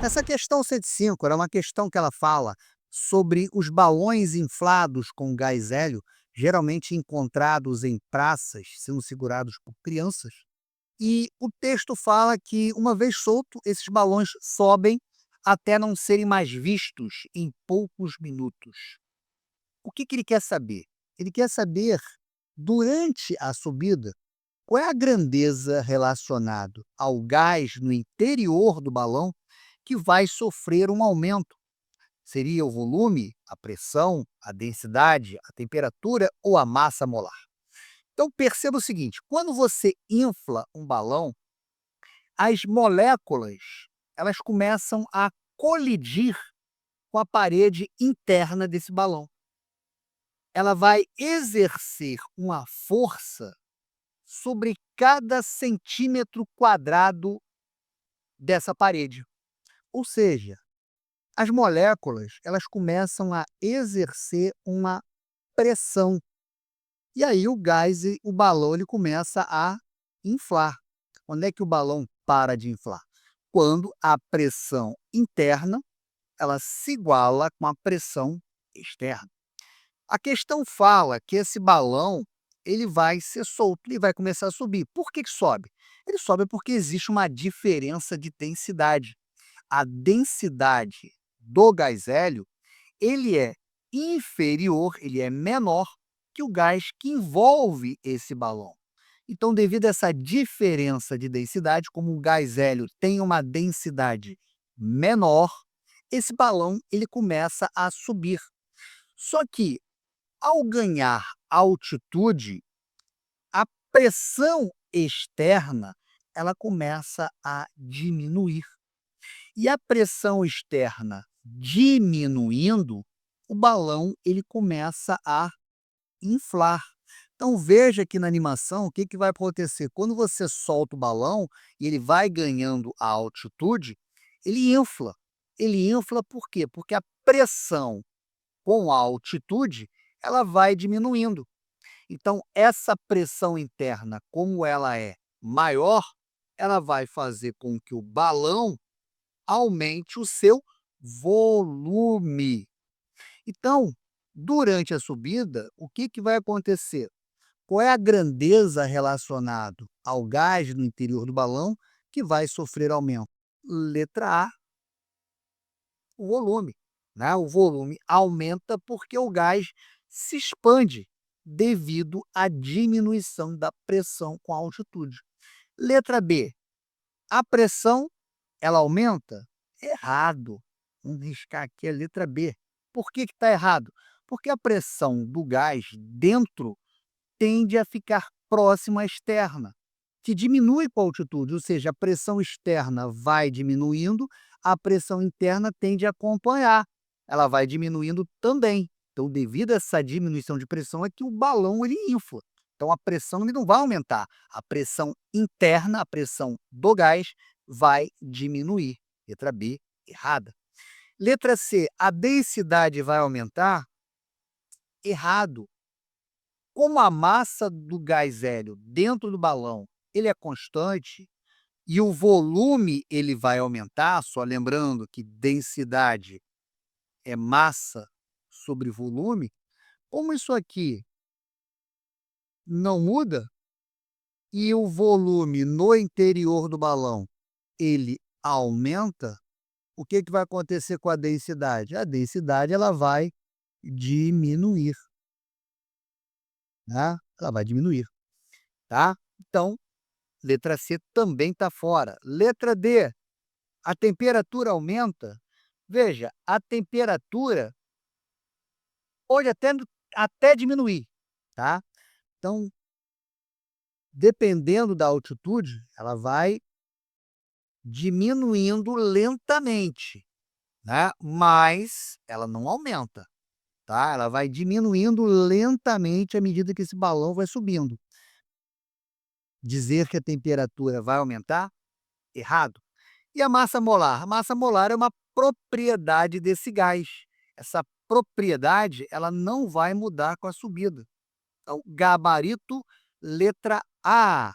Essa questão 105 era uma questão que ela fala sobre os balões inflados com gás hélio, geralmente encontrados em praças, sendo segurados por crianças. E o texto fala que, uma vez solto, esses balões sobem até não serem mais vistos em poucos minutos. O que ele quer saber? Ele quer saber, durante a subida, qual é a grandeza relacionada ao gás no interior do balão que vai sofrer um aumento. Seria o volume, a pressão, a densidade, a temperatura ou a massa molar? Então perceba o seguinte, quando você infla um balão, as moléculas, elas começam a colidir com a parede interna desse balão. Ela vai exercer uma força sobre cada centímetro quadrado dessa parede. Ou seja, as moléculas, elas começam a exercer uma pressão. E aí o gás, o balão, ele começa a inflar. Quando é que o balão para de inflar? Quando a pressão interna, ela se iguala com a pressão externa. A questão fala que esse balão, ele vai ser solto, ele vai começar a subir. Por que sobe? Ele sobe porque existe uma diferença de densidade. A densidade do gás hélio, ele é inferior, ele é menor que o gás que envolve esse balão. Então, devido a essa diferença de densidade, como o gás hélio tem uma densidade menor, esse balão ele começa a subir. Só que, ao ganhar altitude, a pressão externa ela começa a diminuir. E a pressão externa diminuindo, o balão ele começa a inflar. Então veja aqui na animação o que vai acontecer. Quando você solta o balão e ele vai ganhando a altitude, ele infla. Ele infla por quê? Porque a pressão com a altitude ela vai diminuindo. Então essa pressão interna, como ela é maior, ela vai fazer com que o balão aumente o seu volume. Então, durante a subida, o que vai acontecer? Qual é a grandeza relacionada ao gás no interior do balão que vai sofrer aumento? Letra A, o volume. Né? O volume aumenta porque o gás se expande devido à diminuição da pressão com a altitude. Letra B, a pressão ela aumenta? Errado. Vamos riscar aqui a letra B. Por que está errado? Porque a pressão do gás dentro tende a ficar próxima à externa, que diminui com a altitude, ou seja, a pressão externa vai diminuindo, a pressão interna tende a acompanhar, ela vai diminuindo também. Então, devido a essa diminuição de pressão, é que o balão ele infla. Então, a pressão ele não vai aumentar, a pressão interna, a pressão do gás, vai diminuir. Letra B, errada. Letra C, a densidade vai aumentar? Errado. Como a massa do gás hélio dentro do balão ele é constante e o volume ele vai aumentar, só lembrando que densidade é massa sobre volume, como isso aqui não muda e o volume no interior do balão ele aumenta, o que vai acontecer com a densidade? A densidade ela vai diminuir, né? Ela vai diminuir, tá? Então, letra C também está fora. Letra D, a temperatura aumenta? Veja, a temperatura pode até diminuir, tá? Então, dependendo da altitude, ela vai diminuindo lentamente, né? Mas ela não aumenta, tá? Ela vai diminuindo lentamente à medida que esse balão vai subindo. Dizer que a temperatura vai aumentar? Errado. E a massa molar? A massa molar é uma propriedade desse gás. Essa propriedade ela não vai mudar com a subida. Então, gabarito, letra A.